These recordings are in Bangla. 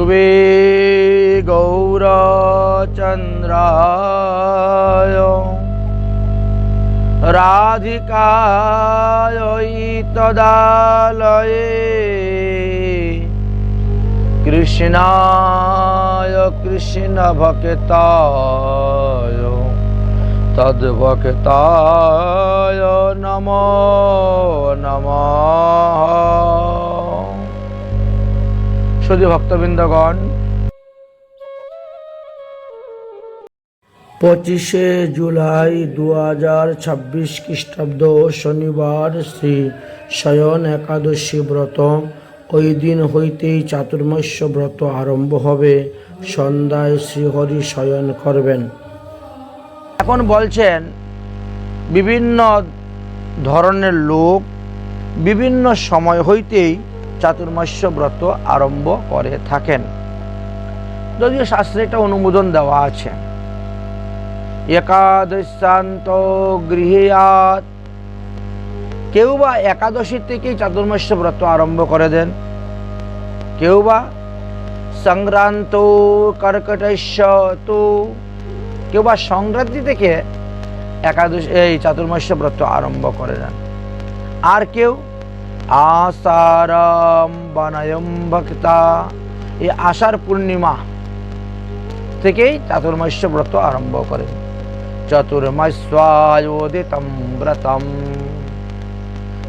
शुभे गौरचन्द्राय राधिकायै तदालये कृष्णाय कृष्णभक्ताय तद्भक्ताय नमो नमः। शुद्ध भक्तबृंदगण, 25শে জুলাই 2026 খ্রিস্টাব্দ শনিবার শ্রী শয়ন একাদশী ব্রত। ওই দিন হইতেই চাতুর্মাস্য ব্রত আরম্ভ হবে। সন্ধ্যায় শ্রীহরি শয়ন করবেন। এখন বলছেন বিভিন্ন ধরনের লোক বিভিন্ন সময় হইতেই চাতুর্মাস্য ব্রত আরম্ভ করে থাকেন, যদিও শাস্ত্রে এটা অনুমোদন দেওয়া আছে। একাদশান্ত গৃহীয়াৎ, কেউ বা একাদশী থেকেই চাতুর্মাস্য ব্রত আরম্ভ করে দেন, কেউ বা সংক্রান্ত কর্কটস্য তো, কেউ বা সংক্রান্তি থেকে একাদশী এই চাতুর্মাস্য ব্রত আরম্ভ করে দেন, আর কেউ আষাঢ়ম বানায়ম ভক্তা, এই আষাঢ় পূর্ণিমা থেকেই চাতুর্মাস্য ব্রত আরম্ভ করেন। চতুর্মাস্যোদিতম ব্রতম,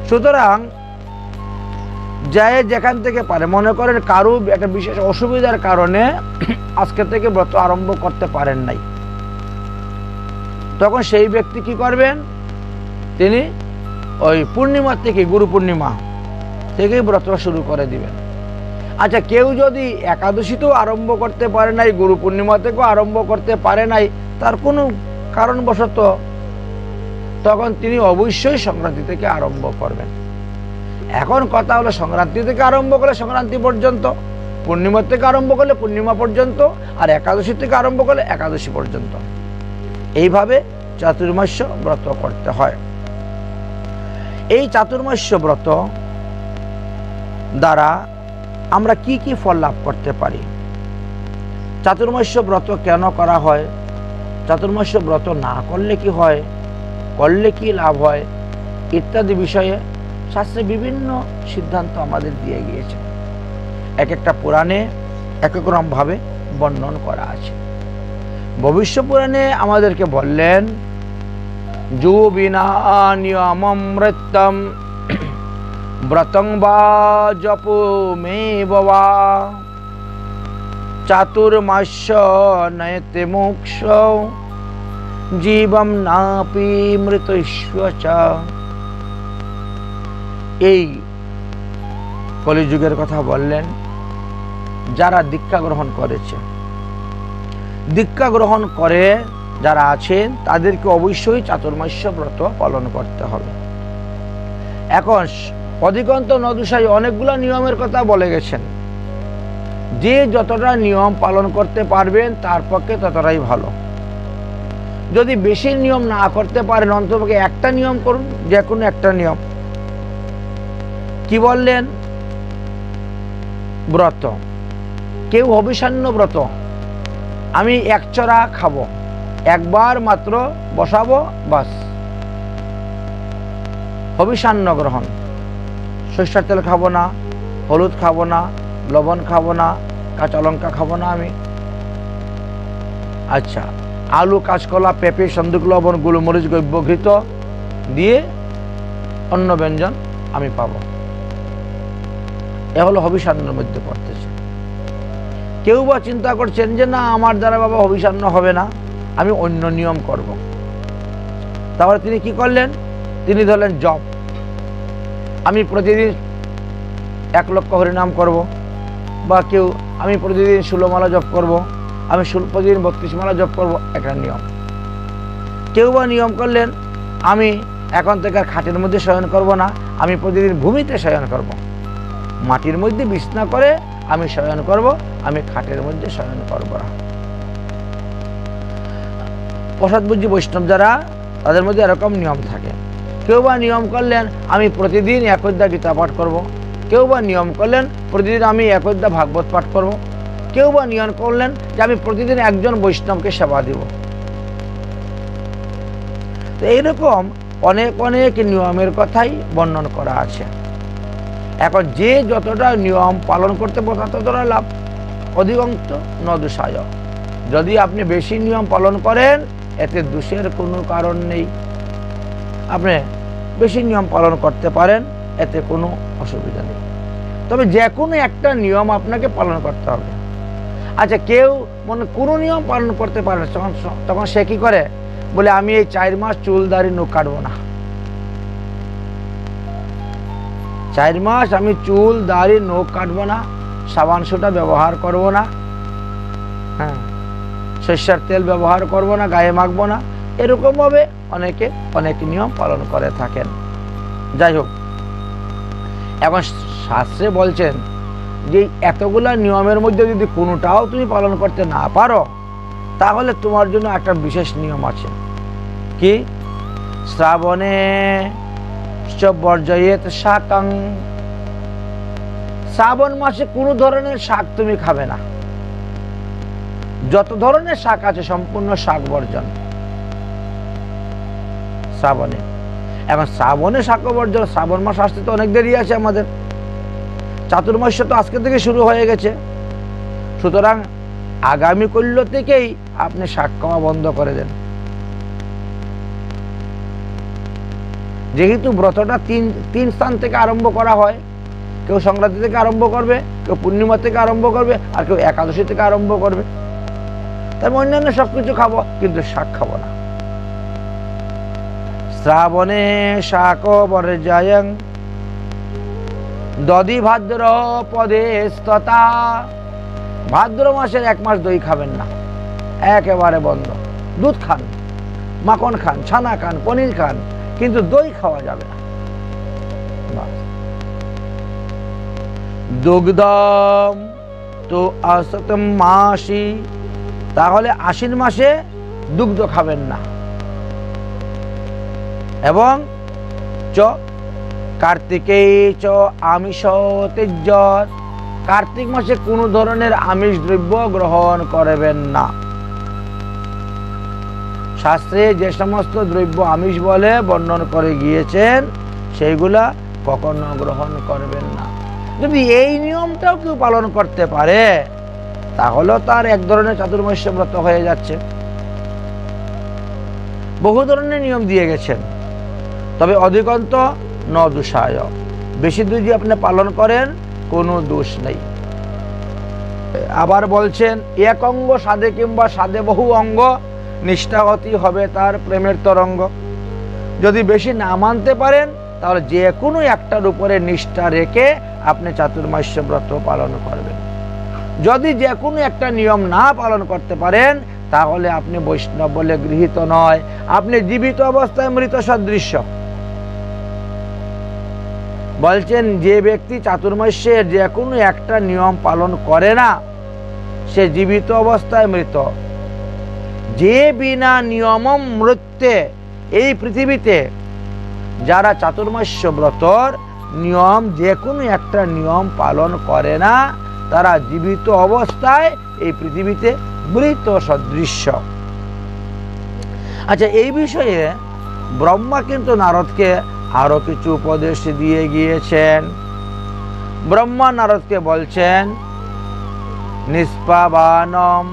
সুতরাং যায় যেখান থেকে পারে, মনে করেন কারো একটা বিশেষ অসুবিধার কারণে আজকে থেকে ব্রত আরম্ভ করতে পারেন নাই, তখন সেই ব্যক্তি কি করবেন, তিনি ওই পূর্ণিমা থেকে, গুরু পূর্ণিমা থেকেই ব্রত শুরু করে দিবেন। আচ্ছা, কেউ যদি একাদশীতেও আরম্ভ করতে পারে নাই, গুরু পূর্ণিমা থেকেও আরম্ভ করতে পারে নাই, তার কোনো কারণবশত, তখন তিনি অবশ্যই সংক্রান্তি থেকে আরম্ভ করবেন। এখন কথা হলো, সংক্রান্তি থেকে আরম্ভ করলে সংক্রান্তি পর্যন্ত, পূর্ণিমা থেকে আরম্ভ করলে পূর্ণিমা পর্যন্ত, আর একাদশী থেকে আরম্ভ করলে একাদশী পর্যন্ত। এইভাবে চাতুর্মাস্য ব্রত করতে হয়। এই চাতুর্মাস্য ব্রত দ্বারা আমরা কি কি ফল লাভ করতে পারি, চাতুর্মাস্য ব্রত কেন করা হয়, চাতুর্মাস্য ব্রত না করলে কি হয়, করলে কি লাভ হয়, ইত্যাদি বিষয়ে শাস্ত্রে বিভিন্ন সিদ্ধান্ত আমাদের দিয়ে গিয়েছে। এক একটা পুরাণে এক এক রকমভাবে বর্ণন করা আছে। ভবিষ্য পুরাণে আমাদেরকে বললেন, যো বিনা নিয়মমৃত্যম ব্রতং বা জপ মে বাবা চাতুর্মাস্য নয়তে মোক্ষ জীবম নাপি মৃতস্য চ। এই কলিযুগের কথা বললেন। যারা দীক্ষা গ্রহণ করেছে, দীক্ষা গ্রহণ করে যারা আছেন, তাদেরকে অবশ্যই চাতুর্মাস্য ব্রত পালন করতে হবে। এখন অধিকন্ত নদুসাই অনেকগুলো নিয়মের কথা বলে গেছেন, যে যতটা নিয়ম পালন করতে পারবেন তার পক্ষে ততটাই ভালো। যদি বেশি নিয়ম না করতে পারেন, অন্ততপক্ষে একটা নিয়ম করুন, যে কোনো একটা নিয়ম। কি বললেন, ব্রত, কেউ হবিষান্ন ব্রত, আমি একচরা খাবো, একবার মাত্র বসাবো, বাস, হবিষান্ন গ্রহণ। সরিষার তেল খাবো না, হলুদ খাবো না, লবণ খাবো না, কাঁচা লঙ্কা খাবো না আমি। আচ্ছা, আলু, কাঁচকলা, পেঁপে, সন্দুক, লবণ, গোলমরিচ, গব্যঘৃত দিয়ে অন্য ব্যঞ্জন আমি পাবো। এ হলো হবিষান্নের মধ্যে পড়তেছে। কেউ বা চিন্তা করছেন যে না, আমার দ্বারা বাবা হবিষান্ন হবে না, আমি অন্য নিয়ম করব। তাহলে তিনি কি করলেন, তিনি ধরলেন জপ, আমি প্রতিদিন 1 লক্ষ হরিনাম করব, বা কেউ আমি প্রতিদিন 16 মালা জপ করব, আমি প্রতিদিন 32 মালা জপ করব, একটা নিয়ম। কেউ বা নিয়ম করলেন, আমি এখন থেকে আর খাটের মধ্যে শয়ন করব না, আমি প্রতিদিন ভূমিতে শয়ন করব, মাটির মধ্যে বিছনা করে আমি শয়ন করব, আমি খাটের মধ্যে শয়ন করব না। প্রসাদভোজী বৈষ্ণব যারা, তাদের মধ্যে এরকম নিয়ম থাকে। কেউ বা নিয়ম করলেন, আমি প্রতিদিন 1 অধ্যায় গীতা পাঠ করব, কেউ বা নিয়ম করলেন প্রতিদিন আমি 1 অধ্যায় ভাগবত পাঠ করব, কেউ বা নিয়ম করলেন যে আমি প্রতিদিন একজন বৈষ্ণবকে সেবা দিব। তো এইরকম অনেক অনেক নিয়মের কথাই বর্ণন করা আছে। এখন যে যতটা নিয়ম পালন করতে পারে ততটা লাভ, অধিকাংশ ন দোষায়। যদি আপনি বেশি নিয়ম পালন করেন এতে দোষের কোনো কারণ নেই। আপনি বেশি নিয়ম পালন করতে পারেন, এতে কোনো অসুবিধা নেই। তবে যে কোনো একটা নিয়ম আপনাকে পালন করতে হবে। আচ্ছা, কেউ কোনো নিয়ম পালন করতে পারে তখন সে কি করে, বলে আমি এই 4 মাস চুল দাড়ি নখ কাটবো না, 4 মাস আমি চুল দাড়ি নখ কাটবো না, সাবান সোটা ব্যবহার করব না, হ্যাঁ, সরষের তেল ব্যবহার করব না, গায়ে মাখবো না। এরকম ভাবে অনেকে অনেক নিয়ম পালন করে থাকেন। যাই হোক, এখন শাস্ত্রে বলছেন যে এতগুলা নিয়মের মধ্যে যদি কোনোটাও তুমি পালন করতে না পারো তাহলে তোমার জন্য একটা বিশেষ নিয়ম আছে। কি? শ্রাবণে বর্জয়েত শাকং, শ্রাবণ মাসে কোনো ধরনের শাক তুমি খাবে না। যত ধরনের শাক আছে সম্পূর্ণ শাক বর্জন শ্রাবণে। এখন শ্রাবণে শাক বর্জন, শ্রাবণ মাস আসতে তো অনেক দেরি আছে আমাদের, চাতুর্মাস্য তো আজকে থেকে শুরু হয়ে গেছে। সুতরাং আগামী কল্য থেকেই আপনি শাক খাওয়া বন্ধ করে দেন। যেহেতু ব্রতটা তিন স্থান থেকে আরম্ভ করা হয়, কেউ সংক্রান্তি থেকে আরম্ভ করবে, কেউ পূর্ণিমা থেকে আরম্ভ করবে, আর কেউ একাদশী থেকে আরম্ভ করবে। তার অন্যান্য সবকিছু খাবো, কিন্তু শাক খাবো না। শ্রাবণে শাক বর্জয়ং দধি ভাদ্র পদে স্ততা, ভাদ্র মাসের 1 মাস দই খাবেন না, একেবারে বন্ধ। দুধ খান, মাখন খান, ছানা খান, পনির খান, কিন্তু দই খাওয়া যাবে না। দুগ্ধম তো আসতম মাসি, তাহলে আশ্বিন মাসে দুগ্ধ খাবেন না। এবং কার্তিকে চ আমিষ তেজ্য, কার্তিক মাসে কোনো ধরনের আমিষ দ্রব্য গ্রহণ করবেন না। শাস্ত্রে যে সমস্ত দ্রব্য আমিষ বলে বর্ণন করে গিয়েছেন সেইগুলা কখনো গ্রহণ করবেন না। যদি এই নিয়মটাও কেউ পালন করতে পারে তাহলে তার এক ধরনের চাতুর্মাস্য ব্রত হয়ে যাচ্ছে। বহু ধরনের নিয়ম দিয়ে গেছেন, তবে অধিকন্ত ন দোষায়, বেশি যদি আপনি পালন করেন কোনো দোষ নেই। আবার বলছেন এক অঙ্গ সাধে কিংবা সাধে বহু অঙ্গ, নিষ্ঠাগতি হবে তার প্রেমের তরঙ্গ। যদি বেশি না মানতে পারেন তাহলে যে কোনো একটার উপরে নিষ্ঠা রেখে আপনি চাতুর্মাস্য ব্রত পালন করবেন। যদি যে কোনো একটা নিয়ম না পালন করতে পারেন তাহলে আপনি বৈষ্ণব বলে গৃহীত নয়, আপনি জীবিত অবস্থায় মৃত সদৃশ্য। বলছেন যে ব্যক্তি চাতুর্মাস্যের যে কোনো একটা নিয়ম পালন করে না সে জীবিত অবস্থায় মৃত। যে বিনা নিয়মম মৃত্যে, এই পৃথিবীতে যারা চাতুর্মাস্য ব্রতর নিয়ম যে কোনো একটা নিয়ম পালন করে না তারা জীবিত অবস্থায় এই পৃথিবীতে মৃত সদৃশ্য। আচ্ছা, এই বিষয়ে ব্রহ্মা কিন্তু নারদকে আরো কিছু উপদেশ দিয়ে গিয়েছেন। ব্রহ্মা নারদকে বলছেন, নিষ্পাবানম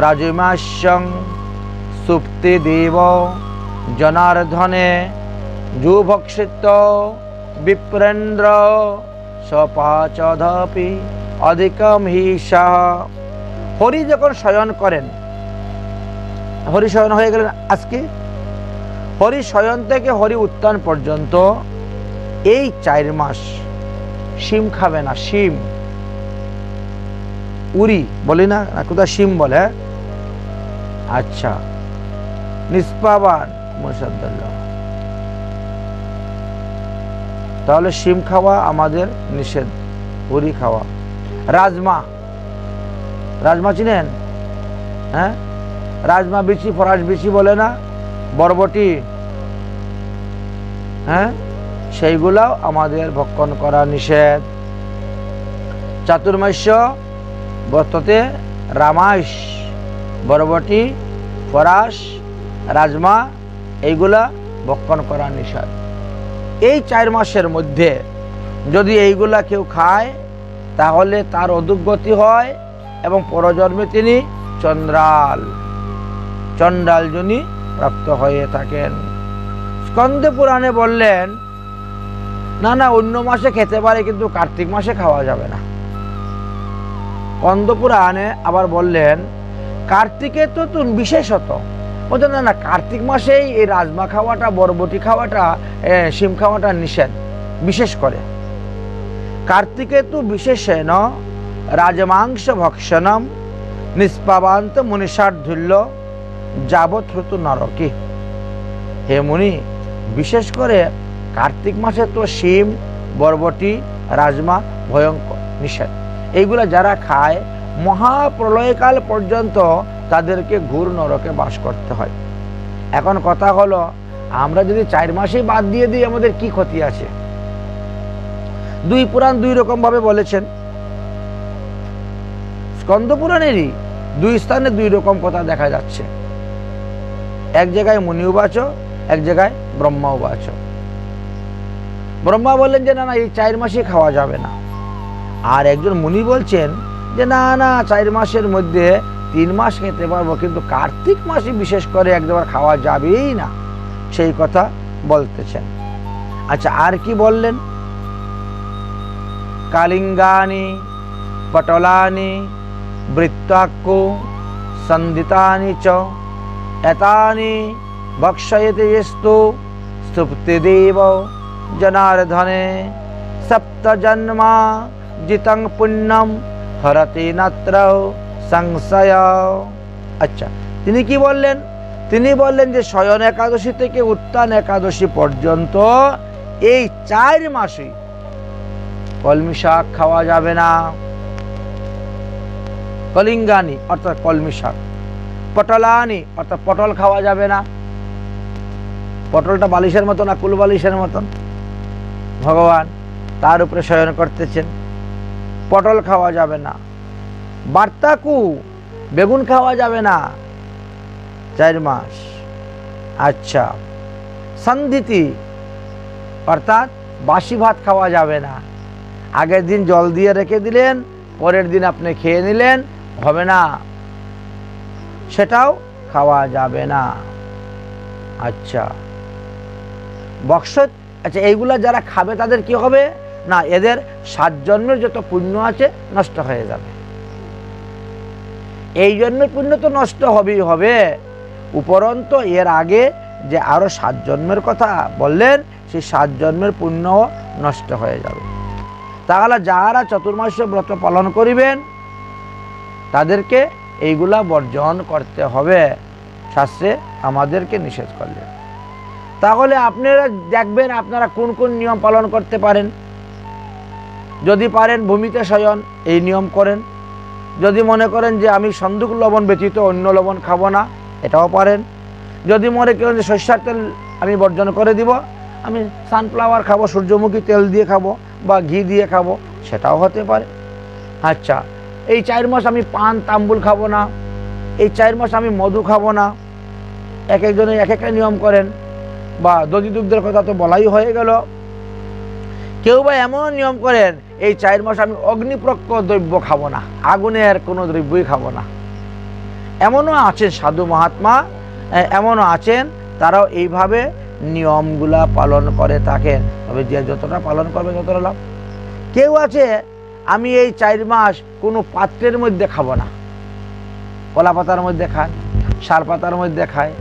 রাজমাস্যং সুপ্তি দেব জনার্ধনে যুভক্ষিত বিপ্রেন্দ্র সপাচধপি অধিকম হিসা। হরি যখন শয়ন করেন, হরি শয়ন হয়ে গেলেন আজকে, হরি শয়ন থেকে হরি উত্থান পর্যন্ত এই 4 মাস শিম খাবে না। শিম, উরি বলি না, কোথায় শিম বলে? আচ্ছা, নিষ্পাবান মুসাদ্দাল্লাহ, তাহলে শিম খাওয়া আমাদের নিষেধ, উরি খাওয়া। রাজমা, রাজমা চিনেন? হ্যাঁ, রাজমা বিচি, ফরাস বিচি বলে না, বরবটি, হ্যাঁ, সেইগুলাও আমাদের ভক্ষণ করা নিষেধ। চাতুর্মাস্য বস্তুতে রামাইশ, বরবটি, ফরাস, রাজমা এইগুলা ভক্ষণ করা নিষেধ। এই 4 মাসের মধ্যে যদি এইগুলা কেউ খায় তাহলে তার অধোগতি হয় এবং পরজন্মে তিনি চণ্ডাল যোনি প্রাপ্ত হয়ে থাকেন। স্কন্দ পুরাণে বললেন না অন্য মাসে খেতে পারে কিন্তু কার্তিক মাসে খাওয়া যাবে না। স্কন্দ পুরাণে আবার বললেন কার্তিকে তো বিশেষত বলছেন না কার্তিক মাসেই এই রাজমা খাওয়াটা, বরবটি খাওয়াটা, শিম খাওয়াটা নিষেধ। বিশেষ করে কার্তিকে তো বিশেষেণ রাজমাংস ভক্ষণম নিষ্পাবান্ত মুনিষার্ধুল্য যাবৎ ঋতু নরকি। হে মুনি, বিশেষ করে কার্তিক মাসে তো শিম, বরবটি, রাজমা ভয়ঙ্কর নিষেধ। এইগুলা যারা খায় মহাপ্রলয়কাল পর্যন্ত তাদেরকে ঘোর নরকে বাস করতে হয়। এখন কথা হলো আমরা যদি 4 মাসেই বাদ দিয়ে দিই আমাদের কি ক্ষতি আছে? 2 পুরাণ 2 রকম ভাবে বলেছেন। স্কন্দ পুরাণেরই 2 স্থানে 2 রকম কথা দেখা যাচ্ছে। এক জায়গায় মুনি উবাচ, এক জায়গায় ব্রহ্মা উবাচ। ব্রহ্মা বললেন যে না এই 4 মাসে খাওয়া যাবে না। আর একজন মুনি বলছেন যে না 4 মাসের মধ্যে 3 মাস খেতে পারবো, কিন্তু কার্তিক মাসে বিশেষ করে একবার খাওয়া যাবেই না, সেই কথা বলতেছেন। আচ্ছা, আর কি বললেন? কালিঙ্গানি পটলানি বৃত্তাক্কু সন্ধিতানি চ এতানি ভক্ষয়েতে ইস্তু সুপ্তিদেব জনার্দনে সপ্ত জন্মা জিতং পুণ্যম হরতি নাত্র সংশয়। আচ্ছা, তিনি কি বললেন? তিনি বললেন যে শয়ন একাদশী থেকে উত্থান একাদশী পর্যন্ত এই 4 মাসে কলমি শাক খাওয়া যাবে না। কলিঙ্গানি অর্থাৎ কলমি শাক, পটলানি অর্থাৎ পটল খাওয়া যাবে না। পটলটা বালিশের মতন, আকুল বালিশের মতন, ভগবান তার উপরে শয়ন করতেছেন। পটল খাওয়া যাবে না। বার্তাকু বেগুন খাওয়া যাবে না 4 মাস। আচ্ছা, সন্ধিতি অর্থাৎ বাসি ভাত খাওয়া যাবে না। আগের দিন জল দিয়ে রেখে দিলেন, পরের দিন আপনি খেয়ে নিলেন, হবে না, সেটাও খাওয়া যাবে না। আচ্ছা, বক্সত, আচ্ছা এইগুলা যারা খাবে তাদের কি হবে? না, এদের 7 জন্মের যত পুণ্য আছে নষ্ট হয়ে যাবে। এই জন্মের পুণ্য তো নষ্ট হবেই হবে, উপরন্ত এর আগে যে আরো 7 জন্মের কথা বললেন সেই 7 জন্মের পুণ্য নষ্ট হয়ে যাবে। তাহলে যারা চতুর্মাস্য ব্রত পালন করিবেন তাদেরকে এইগুলা বর্জন করতে হবে, শাস্ত্রে আমাদেরকে নিষেধ করলেন। তাহলে আপনারা দেখবেন আপনারা কোন কোন নিয়ম পালন করতে পারেন। যদি পারেন ভূমিতে শয়ন, এই নিয়ম করেন। যদি মনে করেন যে আমি সন্দুক লবণ ব্যতীত অন্য লবণ খাবো না, এটাও পারেন। যদি মনে করেন যে সরিষার তেল আমি বর্জন করে দিব, আমি সানফ্লাওয়ার খাবো, সূর্যমুখী তেল দিয়ে খাবো বা ঘি দিয়ে খাবো, সেটাও হতে পারে। আচ্ছা, এই 4 মাস আমি পান তাম্বুল খাবো না, এই 4 মাস আমি মধু খাবো না। এক একজনে এক একটা নিয়ম করেন। বা দধি দুগ্ধের কথা তো বলাই হয়ে গেল। কেউ বা এমন নিয়ম করেন এই 4 মাস আমি অগ্নিপ্রক্ষ দ্রব্য খাবো না, আগুনের কোনো দ্রব্যই খাবো না। এমনও আছেন সাধু মহাত্মা, এমনও আছেন তারাও এইভাবে নিয়মগুলা পালন করে থাকেন। তবে যে যতটা পালন করবে ততটা লাভ। কেউ আছে আমি এই 4 মাস কোনো পাত্রের মধ্যে খাবো না, কলা পাতার মধ্যে খায়, শাল পাতার মধ্যে খায়,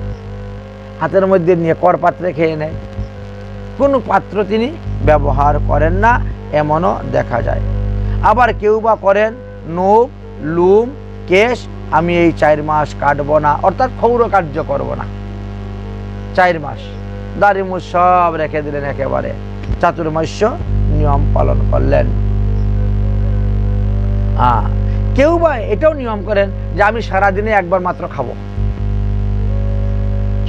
হাতের মধ্যে নিয়ে কর পাত্রে খেয়ে নেয়, কোনো পাত্র তিনি ব্যবহার করেন না, এমনও দেখা যায়। আবার কেউ বা করেন নখ, লুম, কেশ আমি এই 4 মাস কাটবো না, অর্থাৎ ক্ষৌর কার্য করবো না। 4 মাস দাড়ি মুছ সব রেখে দিলেন, একেবারে চাতুর্মাস্য নিয়ম পালন করলেন। কেউ বা এটাও নিয়ম করেন যে আমি সারাদিনে একবার মাত্র খাবো,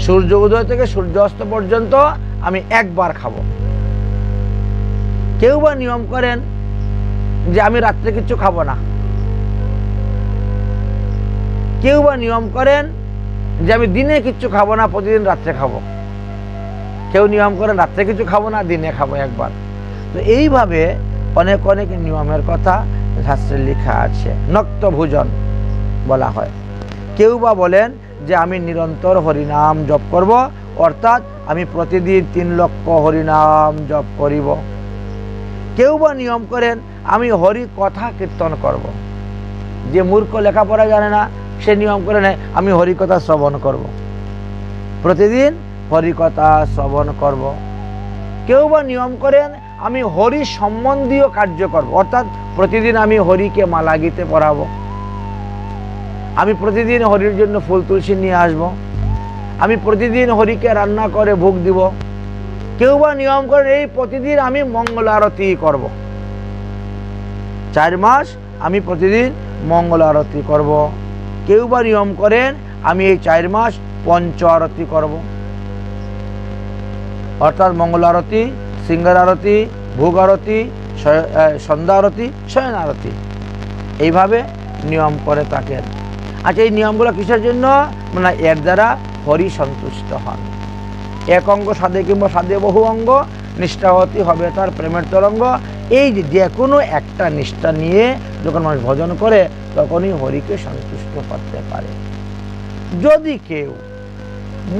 সূর্য উদয় থেকে সূর্য অস্ত পর্যন্ত আমি একবার খাবো। কেউ বা নিয়ম করেন যে আমি রাত্রে কিছু খাবো না, কেউ বা নিয়ম করেন যে আমি দিনে কিচ্ছু খাবো না, প্রতিদিন রাত্রে খাবো। কেউ নিয়ম করেন রাত্রে কিছু খাবো না, দিনে খাবো একবার। তো এইভাবে অনেক অনেক নিয়মের কথা শাস্ত্রে লেখা আছে। নক্ত ভোজন বলা হয়। কেউ বা বলেন যে আমি নিরন্তর হরিনাম জপ করব, অর্থাৎ আমি প্রতিদিন 3 লক্ষ হরিনাম জপ করিব। কেউ বা নিয়ম করেন আমি হরি কথা কীর্তন করব। যে মূর্খ লেখাপড়া জানে না সে নিয়ম করে নেয় আমি হরি কথা শ্রবণ করব, প্রতিদিন হরি কথা শ্রবণ করব। কেউ বা নিয়ম করেন আমি হরি সম্বন্ধীয় কার্য করব, অর্থাৎ প্রতিদিন আমি হরিকে মালা গীতে পড়াবো, আমি প্রতিদিন হরির জন্য ফুল তুলসী নিয়ে আসব, আমি প্রতিদিন হরিকে রান্না করে ভোগ দিব। কেউ বা নিয়ম করেন এই প্রতিদিন আমি মঙ্গল আরতি করব, 4 মাস আমি প্রতিদিন মঙ্গল আরতি করব। কেউ বা নিয়ম করেন আমি এই 4 মাস পঞ্চ আরতি করব, অর্থাৎ মঙ্গল আরতি, সিংহার আরতি, ভোগ আরতি, সন্ধ্যা আরতি, শয়ন আরতি, এইভাবে নিয়ম করে থাকেন। আচ্ছা, এই নিয়মগুলো কিসের জন্য? মানে এর দ্বারা হরি সন্তুষ্ট হন। এক অঙ্গ সাধে কিংবা সাধে বহু অঙ্গ, নিষ্ঠাবতী হবে তার প্রেমের তরঙ্গ। এই যে কোনো একটা নিষ্ঠা নিয়ে যখন মানুষ ভজন করে তখনই হরিকে সন্তুষ্ট করতে পারে। যদি কেউ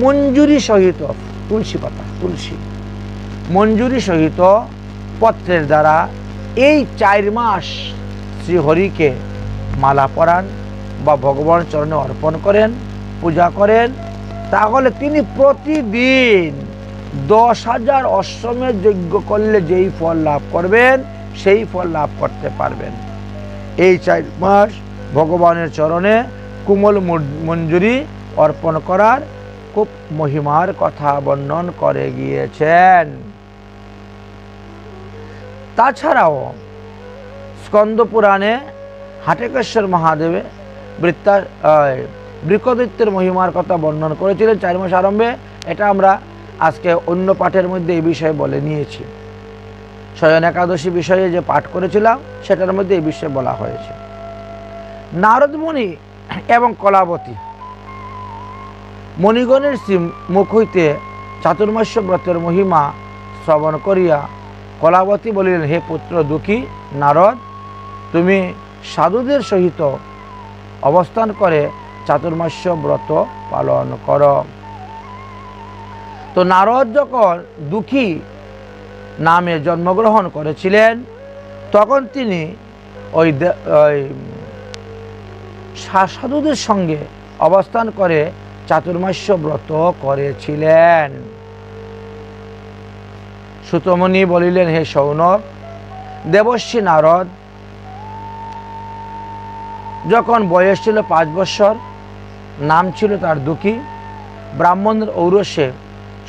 মঞ্জুরি সহিত তুলসী পাতা, তুলসী মঞ্জুরি সহিত পত্রের দ্বারা এই 4 মাস শ্রীহরিকে মালা পরান বা ভগবান চরণে অর্পণ করেন, পূজা করেন, তাহলে তিনি প্রতিদিন 10,000 অশ্বমেধ যজ্ঞ করলে যেই ফল লাভ করবেন সেই ফল লাভ করতে পারবেন। এই 4 মাস ভগবানের চরণে কোমল মঞ্জুরি অর্পণ করার খুব মহিমার কথা বর্ণন করে গিয়েছেন। তাছাড়াও স্কন্দ পুরাণে হাটেকেশ্বর মহাদেবে বৃকদৈত্যের মহিমার কথা বর্ণন করেছিলেন 4 মাস আরম্ভে। এটা আমরা আজকে অন্য পাঠের মধ্যে এই বিষয়ে বলে নিয়েছি। শয়ন একাদশী বিষয়ে যে পাঠ করেছিলাম সেটার মধ্যে এই বিষয়ে বলা হয়েছে। নারদ মুনি এবং কলাবতী মণিগণের মুখ হইতে চাতুর্মাস্য ব্রতের মহিমা শ্রবণ করিয়া কলাবতী বলিলেন, হে পুত্র দুঃখী নারদ, তুমি সাধুদের সহিত অবস্থান করে চাতুর্মাস্য ব্রত পালন কর। তো নারদ যখন দুঃখী নামে জন্মগ্রহণ করেছিলেন তখন তিনি ওই সাধুদের সঙ্গে অবস্থান করে চাতুর্মাস্য ব্রত করেছিলেন। সুতমুনি বলিলেন, হে শৌনক, দেবর্ষি নারদ যখন বয়স ছিল 5 বৎসর, নাম ছিল তার দুঃখী, ব্রাহ্মণের ঔরসে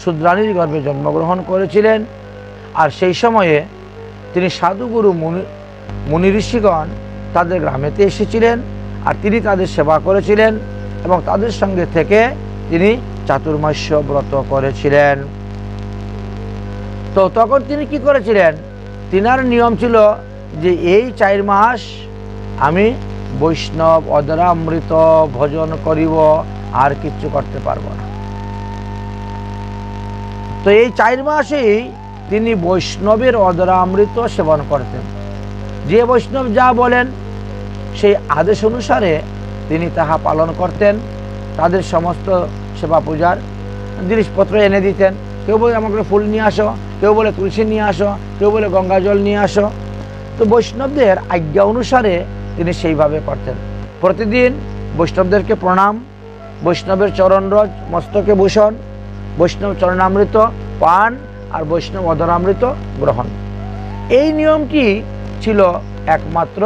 শূদ্রাণীর গর্ভে জন্মগ্রহণ করেছিলেন। আর সেই সময়ে তিনি সাধুগুরু মুনি ঋষিগণ তাদের গ্রামেতে এসেছিলেন আর তিনি তাদের সেবা করেছিলেন এবং তাদের সঙ্গে থেকে তিনি চাতুর্মাস্য ব্রত করেছিলেন। তো তখন তিনি কি করেছিলেন? তিনার নিয়ম ছিল যে এই 4 মাস আমি বৈষ্ণব অদরামৃত ভোজন করিব, আর কিচ্ছু করতে পারবো না। তো এই 4 মাসেই তিনি বৈষ্ণবের অদরামৃত সেবন করতেন। যে বৈষ্ণব যা বলেন সেই আদেশ অনুসারে তিনি তাহা পালন করতেন। তাদের সমস্ত সেবা পূজার জিনিসপত্র এনে দিতেন। কেউ বলে আমাকে ফুল নিয়ে আসো, কেউ বলে তুলসী নিয়ে আসো, কেউ বলে গঙ্গা জল নিয়ে আসো। তো বৈষ্ণবদের আজ্ঞা অনুসারে তিনি সেইভাবে করতেন। প্রতিদিন বৈষ্ণবদেরকে প্রণাম, বৈষ্ণবের চরণরজ মস্তকে ভূষণ, বৈষ্ণব চরণামৃত পান আর বৈষ্ণব অদরামৃত গ্রহণ। এই নিয়মটি ছিল একমাত্র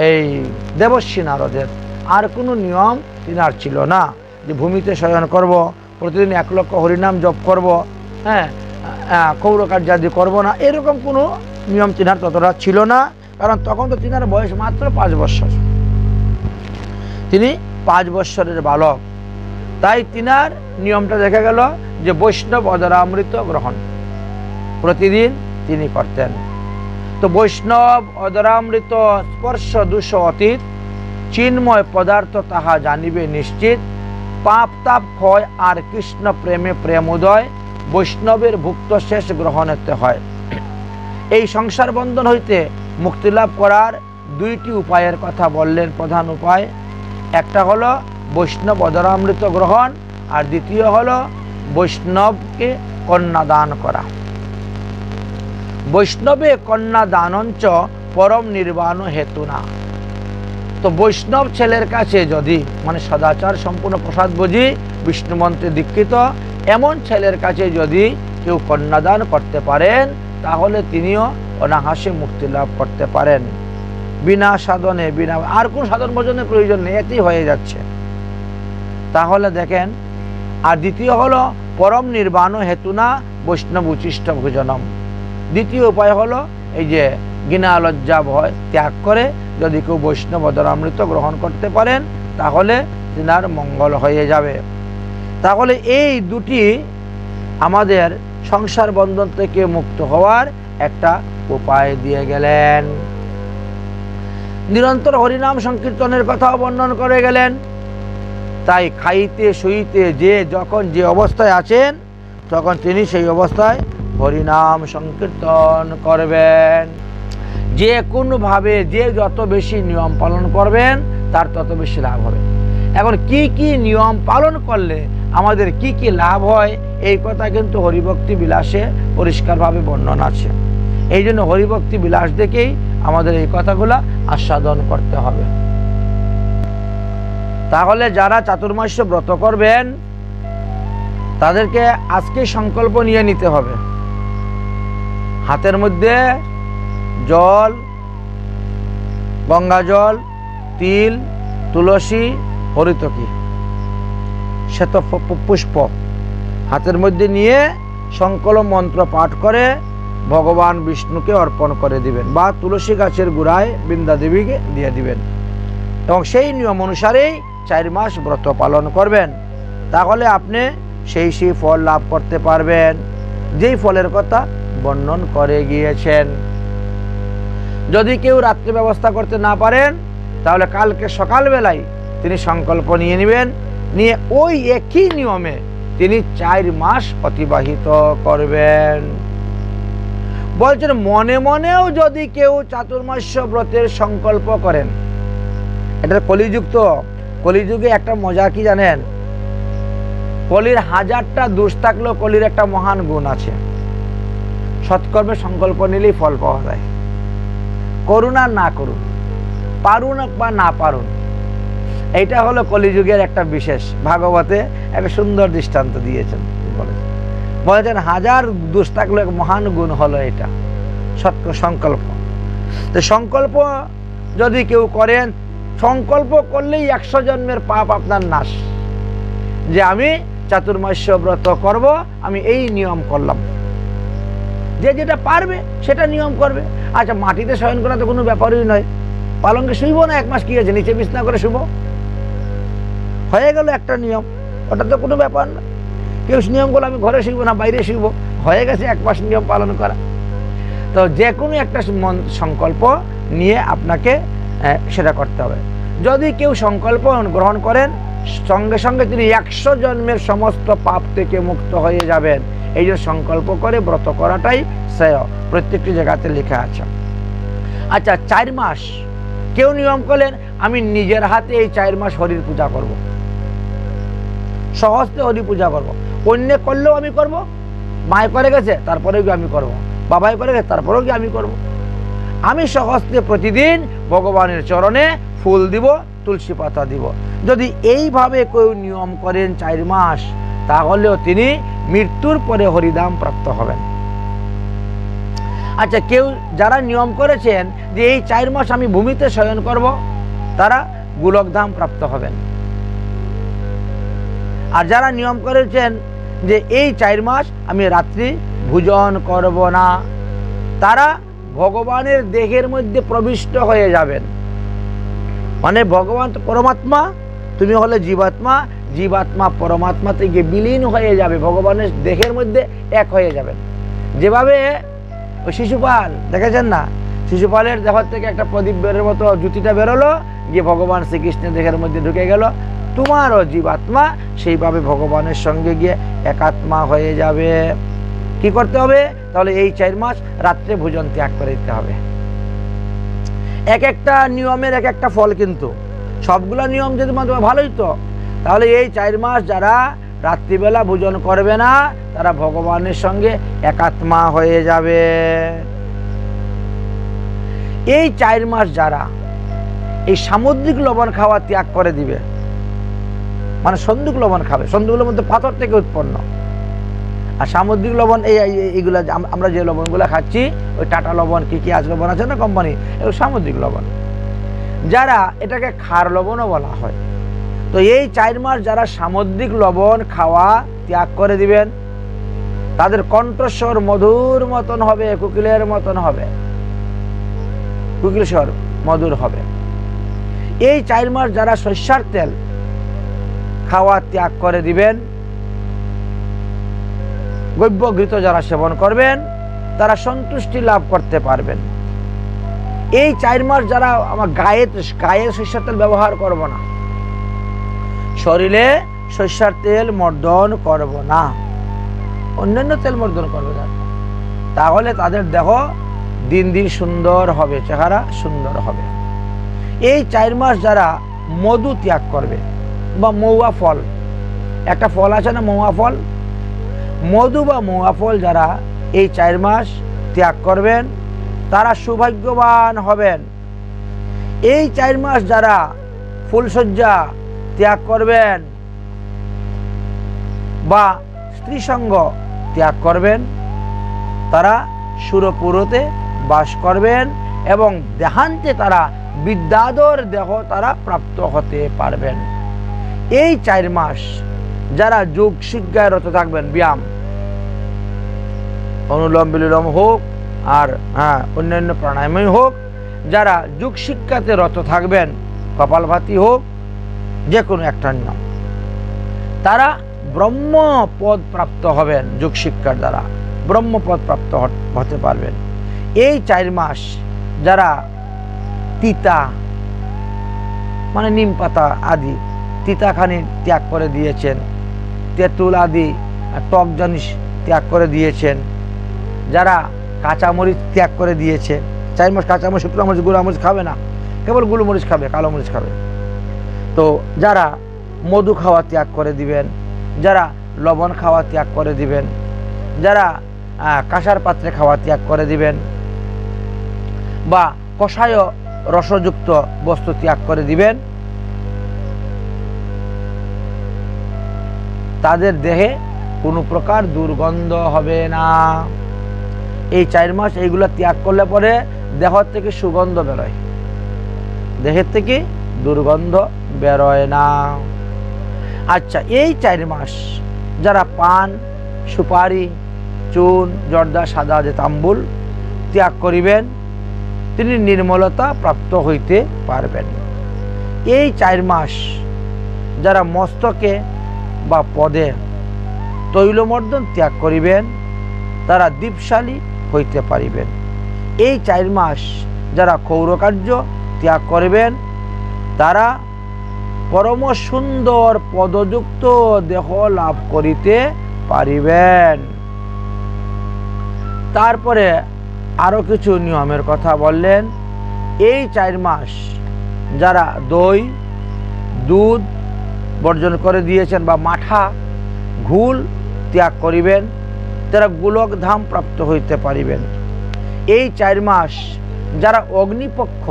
এই দেবর্ষি নারদের। আর কোনো নিয়ম তিনার ছিল না যে ভূমিতে শয়ন করব, প্রতিদিন 1 লক্ষ হরিনাম জপ করব, কৌরকার্যাদি করব না, এরকম কোনো নিয়ম তিনার ততটা ছিল না। কারণ তখন তো তিনার বয়স মাত্র 5 বৎসর, তিনি 5 বৎসরের বালক। তাই তিনার নিয়মটা দেখা গেল যে বৈষ্ণব অদরামৃত গ্রহণ প্রতিদিন তিনি করতেন। তো বৈষ্ণব অদরামৃত স্পর্শ দোষ অতীত চিন্ময় পদার্থ তাহা জানিবে নিশ্চিত, পাপ তাপ ক্ষয় আর কৃষ্ণ প্রেমে প্রেমোদয়, বৈষ্ণবের ভুক্ত শেষ গ্রহণেতে হয়। এই সংসার বন্ধন হইতে মুক্তি লাভ করার দুইটি উপায়ের কথা বললেন। প্রধান উপায় একটা হলো বৈষ্ণব অধরামৃত গ্রহণ, আর দ্বিতীয় হলো বৈষ্ণবকে কন্যা দান করা। বৈষ্ণবে কন্যা দানঞ্চ পরম নির্বাণ হেতুনা। তো বৈষ্ণব ছেলের কাছে যদি, মানে সদাচার সম্পূর্ণ প্রসাদ বুঝি বিষ্ণু মন্ত্রে দীক্ষিত এমন ছেলের কাছে যদি কেউ কন্যাদান করতে পারেন, তাহলে তিনিও অনায়াসে মুক্তি লাভ করতে পারেন। বিনা সাধনে, বিনা আর কোন সাধন ভোজনের প্রয়োজন নেই, এতেই হয়ে যাচ্ছে। তাহলে দেখেন, আর দ্বিতীয় হলো পরম নির্বাণ হেতুনা বৈষ্ণব উচিষ্ট ভোজনম। দ্বিতীয় উপায় হলো এই যে ঘৃণা লজ্জা ভয় ত্যাগ করে যদি কেউ বৈষ্ণব অধরামৃত গ্রহণ করতে পারেন, তাহলে তিনার মঙ্গল হয়ে যাবে। তাহলে এই দুটি আমাদের সংসার বন্ধন থেকে মুক্ত হওয়ার একটা উপায় দিয়ে গেলেন। নিরন্তর হরিনাম সংকীর্তনের কথাও বর্ণন করে গেলেন। তাই খাইতে শুইতে যে যখন যে অবস্থায় আছেন, তখন তিনি সেই অবস্থায় হরিনাম সংকীর্তন করবেন। যে কোনোভাবে যে যত বেশি নিয়ম পালন করবেন, তার তত বেশি লাভ হবে। এখন কি কি নিয়ম পালন করলে আমাদের কি কি লাভ হয়, এই কথা কিন্তু হরিভক্তি বিলাসে পরিষ্কারভাবে বর্ণনা আছে। এই জন্য হরিভক্তি বিলাস দেখেই আমাদের এই কথাগুলো আস্বাদন করতে হবে। তাহলে যারা চাতুর্মাস্য ব্রত করবেন, তাদেরকে আজকে সংকল্প নিয়ে নিতে হবে। হাতের মধ্যে জল, গঙ্গা জল, তিল, তুলসী, হরিতকি, শ্বেত পুষ্প হাতের মধ্যে নিয়ে সংকল্প মন্ত্র পাঠ করে ভগবান বিষ্ণুকে অর্পণ করে দিবেন, বা তুলসী গাছের গোড়ায় বৃন্দা দেবীকে দিয়ে দিবেন, এবং সেই নিয়ম অনুসারেই 4 মাস ব্রত পালন করবেন। তাহলে আপনি সেই ফল লাভ করতে পারবেন, যেই ফলের কথা বর্ণন করে গিয়েছেন। যদি কেউ রাত্রে ব্যবস্থা করতে না পারেন, তাহলে কালকে সকালবেলায় তিনি সংকল্প নিয়ে নেবেন, নিয়ে ওই একই নিয়মে তিনি 4 মাস অতিবাহিত করবেন। বলছেন মনে মনেও যদি কেউ চাতুর্মাস্য ব্রতের সংকল্প করেন, এটা কলিযুক্ত, কলিযুগে একটা মজা কি জানেন, কলির 1000টা দোষ থাকলেও কলির একটা মহান গুণ আছে, সৎকর্মে সংকল্প নিলেই ফল পাওয়া যায়। করুন আর না করুন, পারুন বা না পারুন, এইটা হলো কলিযুগের একটা বিশেষ। ভাগবতে একটা সুন্দর দৃষ্টান্ত দিয়েছেন, বলেছেন 1000 দোষ থাকলে এক মহান গুণ হলো এটা সংকল্প। তো সংকল্প যদি কেউ করেন, সংকল্প করলেই 100 জন্মের পাপ আপনার নাশ, যে আমি চাতুর্মাস্য ব্রত করব, আমি এই নিয়ম করলাম। যে যেটা পারবে সেটা নিয়ম করবে। আচ্ছা, মাটিতে শয়ন করা তো কোনো ব্যাপারই নয়, পালঙ্কে শুইব না 1 মাস, কি আছে, নিচে বিছনা করে শুব, হয়ে গেল একটা নিয়ম, ওটা তো কোনো ব্যাপার না। কেউ নিয়ম করলো আমি ঘরে শুইব না বাইরে শুইব, হয়ে গেছে 1 মাস নিয়ম পালন করা। তো যে কোনো একটা সংকল্প নিয়ে আপনাকে সেটা করতে হবে। যদি কেউ সংকল্প গ্রহণ করেন, সঙ্গে সঙ্গে তিনি 100 জন্মের সমস্ত পাপ থেকে মুক্ত হয়ে যাবেন। এই যে সংকল্প করে ব্রত করাটাই শ্রেয়, প্রত্যেকটি জায়গাতে লেখা আছে। আচ্ছা, 4 মাস কেউ নিয়ম করলেন আমি নিজের হাতে এই 4 মাস হরির পূজা করব, সহজে হরি পূজা করব, অন্য করলেও আমি করব, মায় করে গেছে তারপরেও কি আমি করব, বাবাই করে গেছে তারপরেও কি আমি করব। আমি সহজে প্রতিদিন ভগবানের চরণে ফুল দিব, তুলসী পাতা দিব। যদি এইভাবে কেউ নিয়ম করেন 4 মাস, তাহলেও তিনি মৃত্যুর পরে হরিধাম প্রাপ্ত হবেন। আচ্ছা, কেউ যারা নিয়ম করেছেন যে এই 4 মাস আমি ভূমিতে শয়ন করব, তারা গোলকধাম প্রাপ্ত হবেন। আর যারা নিয়ম করেছেন যে এই 4 মাস আমি রাত্রি ভোজন করব না, তারা ভগবানের দেহের মধ্যে প্রবিষ্ট হয়ে যাবেন। মানে ভগবান তো পরমাত্মা, তুমি হলে জীবাত্মা, জীবাত্মা পরমাত্মা থেকে বিলীন হয়ে যাবে, ভগবানের দেহের মধ্যে এক হয়ে যাবেন। যেভাবে ওই শিশুপাল দেখেছেন না, শিশুপালের দেহ থেকে একটা প্রদীপ বেরোর মতো জ্যোতিটা বেরোলো, গিয়ে ভগবান শ্রীকৃষ্ণের দেহের মধ্যে ঢুকে গেল, তোমারও জীবাত্মা সেইভাবে ভগবানের সঙ্গে গিয়ে একাত্মা হয়ে যাবে। কি করতে হবে? তাহলে এই 4 মাস রাত্রে ভোজন ত্যাগ করে দিতে হবে। এক একটা নিয়মের এক একটা ফল, কিন্তু সবগুলো নিয়ম যদি তোমার ভালোই তো, তাহলে এই 4 মাস যারা রাত্রিবেলা ভোজন করবে না তারা ভগবানের সঙ্গে একাত্মা হয়ে যাবে। এই 4 মাস যারা এই সামুদ্রিক লবণ খাওয়া ত্যাগ করে দিবে, মানে সন্দুক লবণ খাবে, সন্দুকের মধ্যে পাথর থেকে উৎপন্ন, আর সামুদ্রিক লবণ এইগুলো আমরা যে লবণগুলো খাচ্ছি, ওই টাটা লবণ কি আজ লবণ আছে না কোম্পানি, এগুলো সামুদ্রিক লবণ, যারা এটাকে খার লবণও বলা হয়। তো এই 4 মাস যারা সামুদ্রিক লবণ খাওয়া ত্যাগ করে দিবেন, তাদের কণ্ঠস্বর মধুর মতন হবে, কোকিলের মতন হবে, কোকিল স্বর মধুর হবে। এই 4 মাস যারা সরিষার তেল খাওয়া ত্যাগ করে দিবেন, গব্যঘৃত যারা সেবন করবেন, তারা সন্তুষ্টি লাভ করতে পারবেন। এই 4 মাস যারা আমার গায়ে সরিষার তেল ব্যবহার করব না, শরীরে সরিষার তেল মর্দন করব না, অন্যান্য তেল মর্দন করবে না, তাহলে তাদের দেহ দিন দিন সুন্দর হবে, চেহারা সুন্দর হবে। এই 4 মাস যারা মধু ত্যাগ করবে, বা মৌয়া ফল, একটা ফল আছে না মৌয়া ফল, মধু বা মৌয়া ফল যারা এই 4 মাস ত্যাগ করবেন, তারা সৌভাগ্যবান হবেন। এই 4 মাস যারা ফুলসজ্জা ত্যাগ করবেন বা স্ত্রী সঙ্গ ত্যাগ করবেন, তারা সুরপুরতে বাস করবেন এবং দেহান্তে তারা বিদ্যাধর দেহ তারা প্রাপ্ত হতে পারবেন। এই 4 মাস যারা যোগ শিক্ষায় রত থাকবেন, ব্যায়াম, অনুলোম বিলোম হোক আর অন্যান্য প্রাণায়ামই হোক, যারা যোগ শিক্ষাতে রত থাকবেন, কপালভাতি হোক, যে কোনো একটা নিয়ম, তারা ব্রহ্মপদ প্রাপ্ত হবেন। যোগ শিক্ষার দ্বারা ব্রহ্মপদ প্রাপ্ত হতে পারবেন। এই 4 মাস যারা তিতা, মানে নিম পাতা আদি তিতাখানি ত্যাগ করে দিয়েছেন, তেঁতুল আদি টক জিনিস ত্যাগ করে দিয়েছেন, যারা কাঁচামরিচ ত্যাগ করে দিয়েছে, 4 মাস কাঁচামরিচ, শুকনো মরিচ, গুঁড়া মরিচ খাবে না, কেবল গুঁড়ো মরিচ খাবে, কালো মরিচ খাবে। তো যারা মধু খাওয়া ত্যাগ করে দিবেন, যারা লবণ খাওয়া ত্যাগ করে দিবেন, যারা কাঁসার পাত্রে খাওয়া ত্যাগ করে দিবেন, বা কষায় রসযুক্ত বস্তু ত্যাগ করে দিবেন, তাদের দেহে কোনো প্রকার দুর্গন্ধ হবে না। এই 4 মাস এইগুলো ত্যাগ করলে পরে দেহ থেকে সুগন্ধ বেরোয়, দেহের থেকে দুর্গন্ধ বেরোয় না। আচ্ছা, এই 4 মাস যারা পান, সুপারি, চুন, জর্দা, সাদা যে তাম্বুল ত্যাগ করিবেন, তিনি নির্মলতা প্রাপ্ত হইতে পারবেন। এই 4 মাস যারা মস্তকে বা পদে তৈলমর্দন ত্যাগ করিবেন, তারা দীপশালী হইতে পারিবেন। এই 4 মাস যারা ক্ষৌরকার্য ত্যাগ করিবেন, তারা পরম সুন্দর পদযুক্ত দেহ লাভ করিতে পারিবেন। তারপরে আরো কিছু নিয়মের কথা বললেন। এই 4 মাস যারা দই, দুধ বর্জন করে দিয়েছেন বা মাঠা, ঘুল ত্যাগ করিবেন, তারা গোলক ধাম প্রাপ্ত হইতে পারিবেন। এই 4 মাস যারা অগ্নিপক্ষ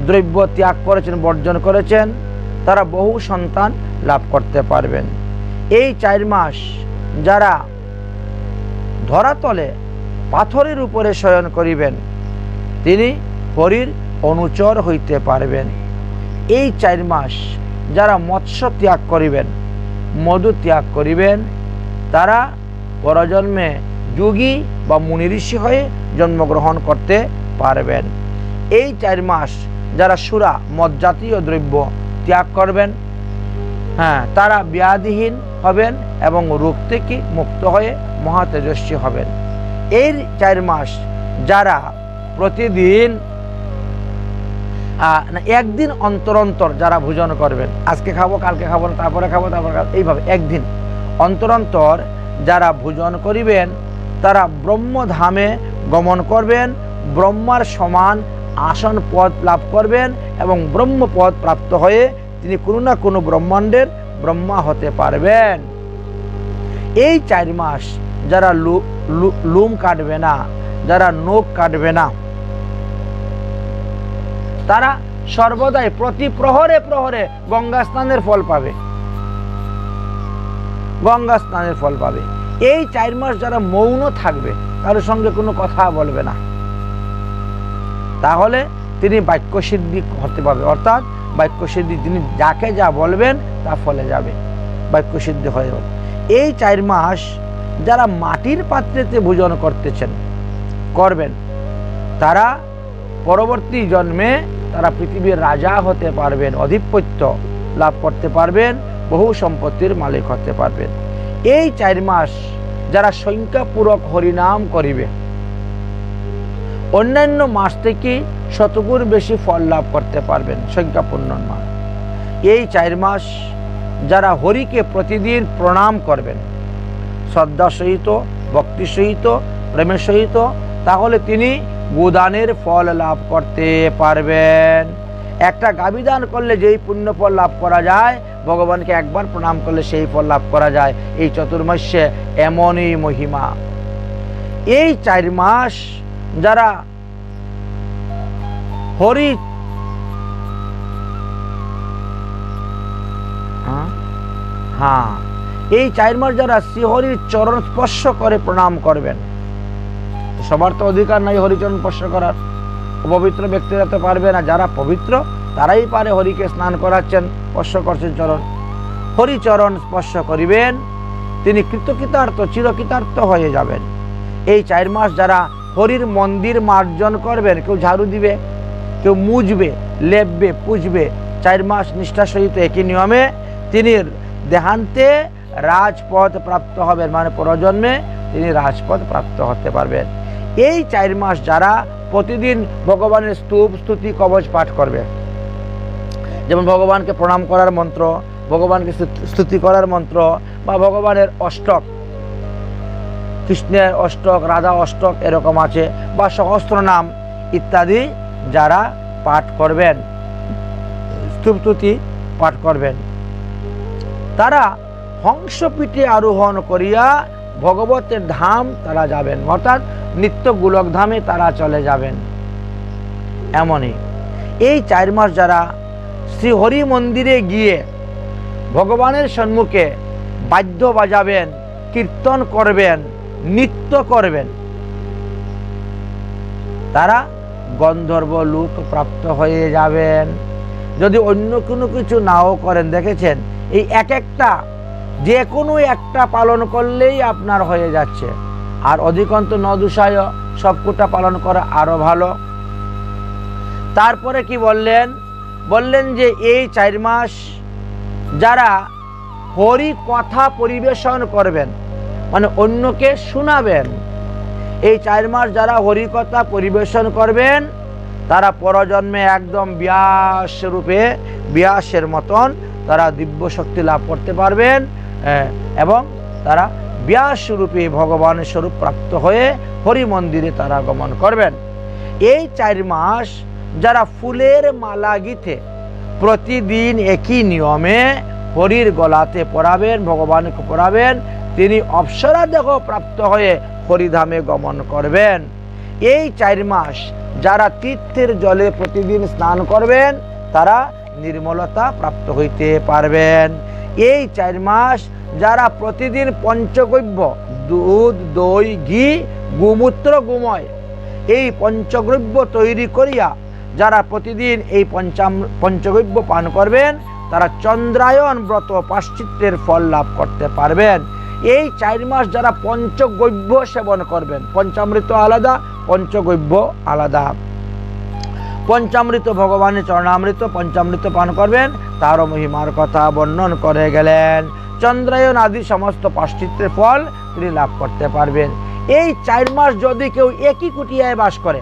দ্রব্য ত্যাগ করেছেন, বর্জন করেছেন, তারা বহু সন্তান লাভ করতে পারবেন। এই 4 মাস যারা ধরাতলে পাথরের উপরে শয়ন করিবেন, তিনি হরির অনুচর হইতে পারবেন। এই 4 মাস যারা মৎস্য ত্যাগ করিবেন, মধু ত্যাগ করিবেন, তারা পরজন্মে যোগী বা মুনি ঋষি হয়ে জন্মগ্রহণ করতে পারবেন। এই 4 মাস যারা সুরা মদ জাতীয় দ্রব্য ত্যাগ করবেন, তারা ব্যাধিহীন হবেন এবং রোগ থেকে মুক্ত হয়ে মহাতেজস্বী হবেন। এই 4 মাস যারা প্রতিদিন না, একদিন অন্তর অন্তর যারা ভোজন করবেন, আজকে খাবো কালকে খাবো না, তারপরে খাবো এইভাবে একদিন অন্তর অন্তর যারা ভোজন করিবেন তারা ব্রহ্মধামে গমন করবেন, ব্রহ্মার সমান আসন পদ লাভ করবেন এবং ব্রহ্মপদ প্রাপ্ত হয়ে তিনি কোনো না কোনো ব্রহ্মাণ্ডের ব্রহ্মা হতে পারবেন। এই 4 মাস যারা লুম কাটবে না, যারা নখ কাটবে না, তারা সর্বদাই প্রতি প্রহরে প্রহরে গঙ্গা স্নানের ফল পাবে, গঙ্গা স্নানের ফল পাবে। এই 4 মাস যারা মৌন থাকবে, কারোর সঙ্গে কোনো কথা বলবে না, তাহলে তিনি বাক্য সিদ্ধি হতে পারবে। অর্থাৎ বাক্য সিদ্ধি, তিনি যাকে যা বলবেন তা ফলে যাবে, বাক্য সিদ্ধি হয়ে যাবে। এই 4 মাস যারা মাটির পাত্রেতে ভোজন করবেন, তারা পরবর্তী জন্মে তারা পৃথিবীর রাজা হতে পারবেন, আধিপত্য লাভ করতে পারবেন, বহু সম্পত্তির মালিক হতে পারবেন। এই 4 মাস যারা সংখ্যাপূরক হরিনাম করিবে, অন্যান্য মাস থেকে শতগুণ বেশি ফল লাভ করতে পারবেন, সংখ্যাপূর্ণ মাস। এই 4 মাস যারা হরিকে প্রতিদিন প্রণাম করবেন শ্রদ্ধা সহিত, ভক্তি সহিত, প্রেমের সহিত, তাহলে তিনি গোদানের ফল লাভ করতে পারবেন। একটা গাভী দান করলে যেই পুণ্য ফল লাভ করা যায়, ভগবানকে একবার প্রণাম করলে সেই ফল লাভ করা যায়। এই চতুর্মাস্যে এমনই মহিমা। এই 4 মাস যারা হরি এই 4 মাস যারা শ্রীহরির চরণ স্পর্শ করে প্রণাম করবেন, সবার তো অধিকার নাই হরিচরণ স্পর্শ করার, অপবিত্র ব্যক্তিরা তো পারবে না, যারা পবিত্র তারাই পারে। হরিকে স্নান করাচ্ছেন, স্পর্শ করছেন চরণ, হরিচরণ স্পর্শ করিবেন, তিনি কৃতকৃতার্থ, চিরকৃতার্থ হয়ে যাবেন। এই 4 মাস যারা হরির মন্দির মার্জন করবেন, কেউ ঝাড়ু দিবে, কেউ মুছবে, লেপবে, পুছবে, 4 মাস নিষ্ঠা সহিত একই নিয়মে তিনি দেহান্তে রাজপদ প্রাপ্ত হবেন, মানে পরজন্মে তিনি রাজপদ প্রাপ্ত হতে পারবেন। এই 4 মাস যারা প্রতিদিন ভগবানের স্তূপ স্তুতি কবচ পাঠ করবে, যেমন ভগবানকে প্রণাম করার মন্ত্র, ভগবানকে স্তুতি করার মন্ত্র, বা ভগবানের অষ্টক, কৃষ্ণের অষ্টক, রাধা অষ্টক এরকম আছে, বা সহস্র নাম ইত্যাদি যারা পাঠ করবেন, স্তূপ স্তুতি পাঠ করবেন, তারা হংসপীঠে আরোহণ করিয়া ভগবতের ধাম তারা যাবেন, অর্থাৎ নিত্য গোলক ধামে তারা চলে যাবেন। এমনই এই 4 মাস যারা শ্রী হরি মন্দিরে গিয়ে ভগবানের সম্মুখে বাদ্য বাজাবেন, কীর্তন করবেন, নৃত্য করবেন, তারা গন্ধর্ব লোক প্রাপ্ত হয়ে যাবেন। যদি অন্য কোনো কিছু নাও করেন, দেখেছেন এই একটা যে কোনো একটা পালন করলেই আপনার হয়ে যাচ্ছে, আর অধিকন্ত নদুষায় সবকটা পালন করা আরো ভালো। তারপরে কি বললেন যে এই 4 মাস যারা হরি কথা পরিবেশন করবেন, মানে অন্যকে শোনাবেন, এই 4 মাস যারা হরি কথা পরিবেশন করবেন, তারা পরজন্মে একদম ব্যাস রূপে, ব্যাসের মতন তারা দিব্য শক্তি লাভ করতে পারবেন, এবং তারা ব্যাস রূপে ভগবানের স্বরূপ প্রাপ্ত হয়ে হরি মন্দিরে তারা গমন করবেন। এই 4 মাস যারা ফুলের মালা গিথে প্রতিদিন একই নিয়মে হরির গলাতে পরাবেন, ভগবানকে পরাবেন, তিনি অপ্সরা দেহ প্রাপ্ত হয়ে হরিধামে গমন করবেন। এই 4 মাস যারা তীর্থের জলে প্রতিদিন স্নান করবেন, তারা নির্মলতা প্রাপ্ত হইতে পারবেন। এই 4 মাস যারা প্রতিদিন পঞ্চগব্য, দুধ, দই, ঘি, গোমূত্র, গোময়, এই পঞ্চগব্য তৈরি করিয়া যারা প্রতিদিন এই পঞ্চগব্য পান করবেন, তারা চন্দ্রায়ন ব্রত পাশ্চিত্যের ফল লাভ করতে পারবেন। এই 4 মাস যারা পঞ্চগব্য সেবন করবেন, পঞ্চামৃত আলাদা, পঞ্চগব্য আলাদা, পঞ্চামৃত ভগবানের চরণামৃত, পঞ্চামৃত পান করবেন, তারও মহিমার কথা বর্ণন করে গেলেন। চন্দ্রায়ন আদি সমস্ত পাশ্চিত্যের ফল তিনি লাভ করতে পারবেন। এই 4 মাস যদি কেউ একই কুটিয়ায় বাস করে,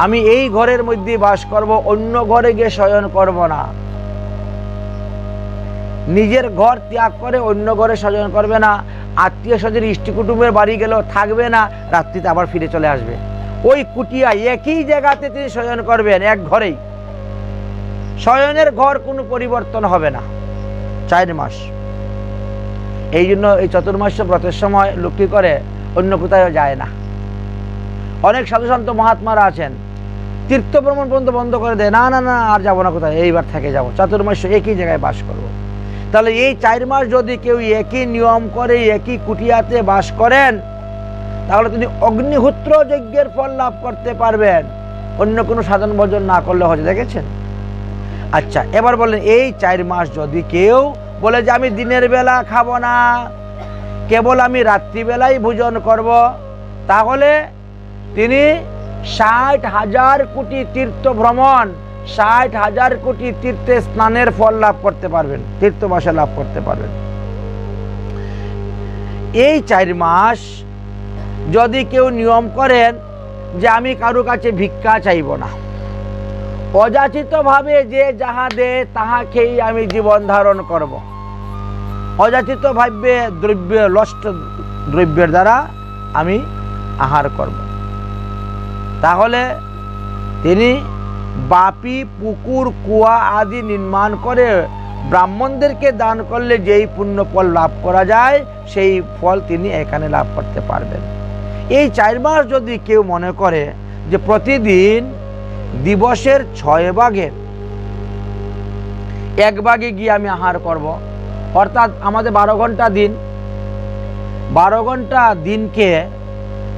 আমি এই ঘরের মধ্যে বাস করব, অন্য ঘরে গিয়ে শয়ন করব না। নিজের ঘর ত্যাগ করে অন্য ঘরে শয়ন করবে না। আত্মীয় স্বজন ইষ্ট কুটুম্বের বাড়ি গেলেও থাকবে না, রাত্রিতে আবার ফিরে চলে আসবে। ওই কুটিয়া একই জায়গাতে তিনি শয়ন করবেন, এক ঘরেই। শয়নের ঘর কোনো পরিবর্তন হবে না 4 মাস। এই জন্য এই চতুর্মাস্য ব্রতের সময় লোক কি করে, অন্য কোথাও যায় না। অনেক সাধুসন্ত মহাত্মারা আছেন, তীর্থ ভ্রমণ পর্যন্ত বন্ধ করে দেয়, না না না আর যাবো না কোথায়, এইবার থেকে যাবো, চতুর্মাস্য একই জায়গায় বাস করব। তাহলে এই 4 মাস যদি কেউ একই নিয়ম করে একই কুটিয়াতে বাস করেন, তাহলে তিনি অগ্নিহোত্র যজ্ঞের ফল লাভ করতে পারবেন, অন্য কোনো সাধন ভজন না করলে হচ্ছে। দেখেছেন? আচ্ছা, এবার বলেন, এই 4 মাস যদি কেউ বলে যে আমি দিনের বেলা খাবো না, কেবল আমি রাত্রিবেলাই ভোজন করব, তাহলে তিনি 60,000 কোটি তীর্থ ভ্রমণ, 60,000 কোটি তীর্থে স্নানের ফল লাভ করতে পারবেন, তীর্থবাসে লাভ করতে পারবেন। এই 4 মাস যদি কেউ নিয়ম করেন যে আমি কারো কাছে ভিক্ষা চাইব না, অযাচিতভাবে যে যাহা দে তাহা খেয়ে আমি জীবন ধারণ করব, অযাচিতভাবে লষ্ট দ্রব্যের দ্বারা আমি আহার করব, তাহলে তিনি বাপি পুকুর কুয়া আদি নির্মাণ করে ব্রাহ্মণদেরকে দান করলে যেই পুণ্য ফল লাভ করা যায়, সেই ফল তিনি এখানে লাভ করতে পারবেন। এই 4 মাস যদি কেউ মনে করে যে প্রতিদিন দিবসের 6 ভাগের 1 ভাগে গিয়ে আমি আহার করব, অর্থাৎ আমাদের 12 ঘন্টা দিন, 12 ঘন্টা দিনকে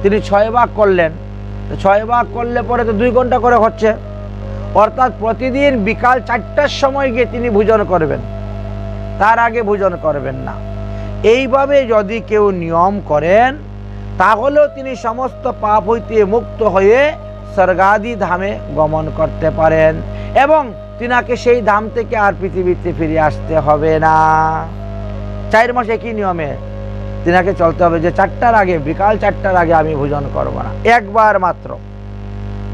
তিনি 6 ভাগ করলেন, 6 ভাগ করলে পরে তো 2 ঘন্টা করে হচ্ছে, অর্থাৎ প্রতিদিন বিকাল 4টার সময় গিয়ে তিনি ভোজন করবেন, তার আগে ভোজন করবেন না। এইভাবে যদি কেউ নিয়ম করেন, তাহলেও তিনি সমস্ত পাপ হইতে মুক্ত হয়ে স্বর্গাদি ধামে গমন করতে পারেন, এবং তিনাকে সেই ধাম থেকে আর পৃথিবীতে ফিরে আসতে হবে না। 4 মাস একই নিয়মে তিনাকে চলতে হবে যে 4টার আগে, বিকাল 4টার আগে আমি ভোজন করব না, একবার মাত্র,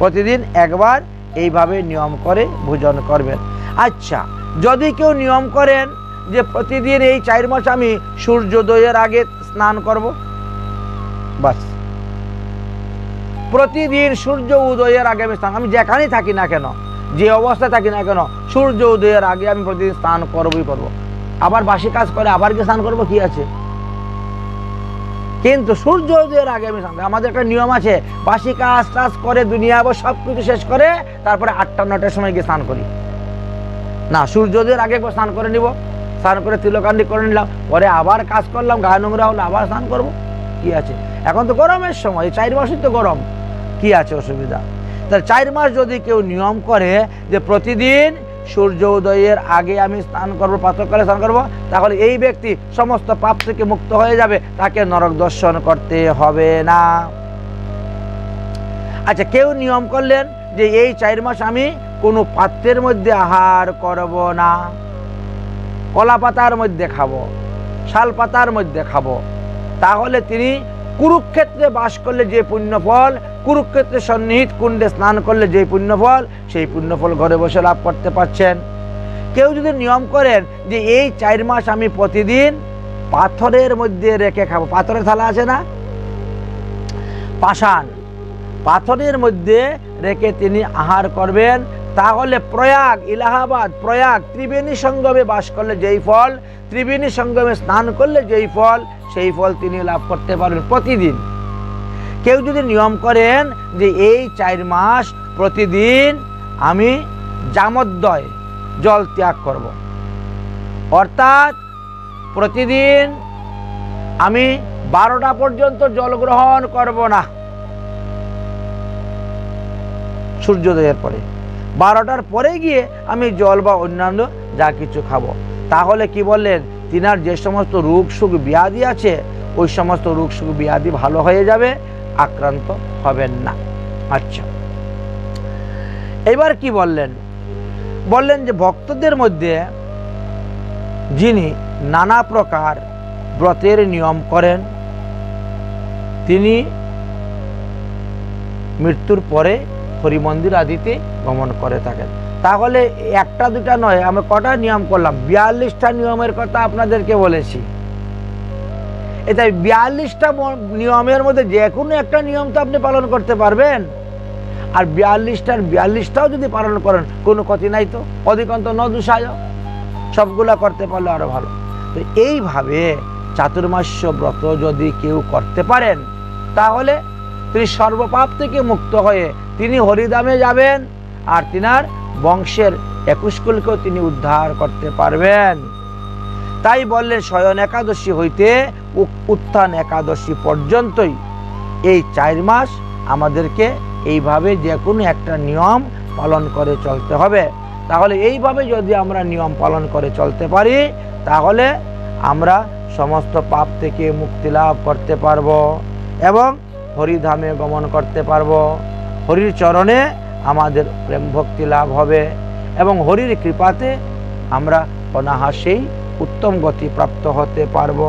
প্রতিদিন একবার এইভাবে নিয়ম করে ভোজন করবেন। আচ্ছা, যদি কেউ নিয়ম করেন যে প্রতিদিন এই 4 মাস আমি সূর্যোদয়ের আগে স্নান করব, বাস, প্রতিদিন সূর্য উদয়ের আগে আমি স্নান, আমি যেখানেই থাকি না কেন, যে অবস্থায় থাকি না কেন, সূর্য উদয়ের আগে আমি প্রতিদিন স্নান করবই করব। আবার বাসি কাজ করে আবার গিয়ে স্নান করবো, কি আছে? কিন্তু সূর্য উদয়ের আগে আমি স্নান, আমাদের একটা নিয়ম আছে, বাসি কাজ টাজ করে দুনিয়া আবার সব কিছু শেষ করে তারপরে 8টা-9টার সময় গিয়ে স্নান করি না, সূর্যোদয়ের আগে একবার স্নান করে নিব, স্নান করে তিলকান্ডি করে নিলাম, পরে আবার কাজ করলাম, গায়ে নোংরা হলো আবার স্নান করব, কি আছে? এখন তো গরমের সময়, 4 মাসই তো গরম, কি আছে অসুবিধা? তাহলে 4 মাস যদি কেউ নিয়ম করে যে প্রতিদিন সূর্য উদয়ের আগে আমি স্নান করবো, প্রাতঃকালে স্নান করবো, তাহলে এই ব্যক্তি সমস্ত পাপ থেকে মুক্ত হয়ে যাবে, তাকে নরক দর্শন করতে হবে না। আচ্ছা, কেউ নিয়ম করলেন যে এই 4 মাস আমি কোনো পাত্রের মধ্যে আহার করব না, কলা পাতার মধ্যে খাবো, শাল পাতার মধ্যে খাবো, তাহলে তিনি কুরুক্ষেত্রে বাস করলে যে পুণ্যফল, কুরুক্ষেত্রে সন্নিহিত কুণ্ডে স্নান করলে যে পুণ্যফল, সেই পুণ্যফল ঘরে বসে লাভ করতে পারছেন। কেউ যদি নিয়ম করেন যে এই 4 মাস আমি প্রতিদিন পাথরের মধ্যে রেখে খাবো, পাথরের থালা আছে না, পাষাণ, পাথরের মধ্যে রেখে তিনি আহার করবেন, তাহলে প্রয়াগ, ইলাহাবাদ, প্রয়াগ ত্রিবেণী সঙ্গমে বাস করলে যেই ফল, ত্রিবেণী সঙ্গমে স্নান করলে যেই ফল, সেই ফল তিনি লাভ করতে পারবেন প্রতিদিন। কেউ যদি নিয়ম করেন যে এই 4 মাস প্রতিদিন আমি জামোদয় জল ত্যাগ করব, অর্থাৎ প্রতিদিন আমি 12টা পর্যন্ত জল গ্রহণ করব না, সূর্যোদয়ের পরে 12টার পরে গিয়ে আমি জল বা অন্যান্য যা কিছু খাবো, তাহলে কি বললেন, তিনার যে সমস্ত রোগ সুখ ব্যাধি আছে ওই সমস্ত রোগ সুখ ব্যাধি ভালো হয়ে যাবে, আক্রান্ত হবেন না। আচ্ছা, এবার কি বললেন? বললেন যে ভক্তদের মধ্যে যিনি নানা প্রকার ব্রতের নিয়ম করেন, তিনি মৃত্যুর পরে হরিমন্দির আদিতে গমন করে থাকেন। তাহলে একটা দুটা নয়, আমরা কটা নিয়ম করলাম? 42টা নিয়মের কথা আপনাদেরকে বলেছি। এটা 42টা নিয়মের মধ্যে যে কোনো একটা নিয়ম তো আপনি পালন করতে পারবেন। আর 42টাও যদি পালন করেন কোনো ক্ষতি নাই, তো অধিকন্ত ন দোষায়, সবগুলা করতে পারলে আরো ভালো। তো এইভাবে চাতুর্মাস্য ব্রত যদি কেউ করতে পারেন, তাহলে তিনি সর্বপাপ থেকে মুক্ত হয়ে তিনি হরিধামে যাবেন, আর তিনার বংশের 21 কুলকেও তিনি উদ্ধার করতে পারবেন। তাই বললেন শয়ন একাদশী হইতে উত্থান একাদশী পর্যন্তই এই 4 মাস আমাদেরকে এইভাবে যে কোনো একটা নিয়ম পালন করে চলতে হবে। তাহলে এইভাবে যদি আমরা নিয়ম পালন করে চলতে পারি, তাহলে আমরা সমস্ত পাপ থেকে মুক্তি লাভ করতে পারবো এবং হরিধামে গমন করতে পারবো। হরির চরণে আমাদের প্রেম ভক্তি লাভ হবে এবং হরির কৃপাতে আমরা অনায়াসেই উত্তম গতি প্রাপ্ত হতে পারবো।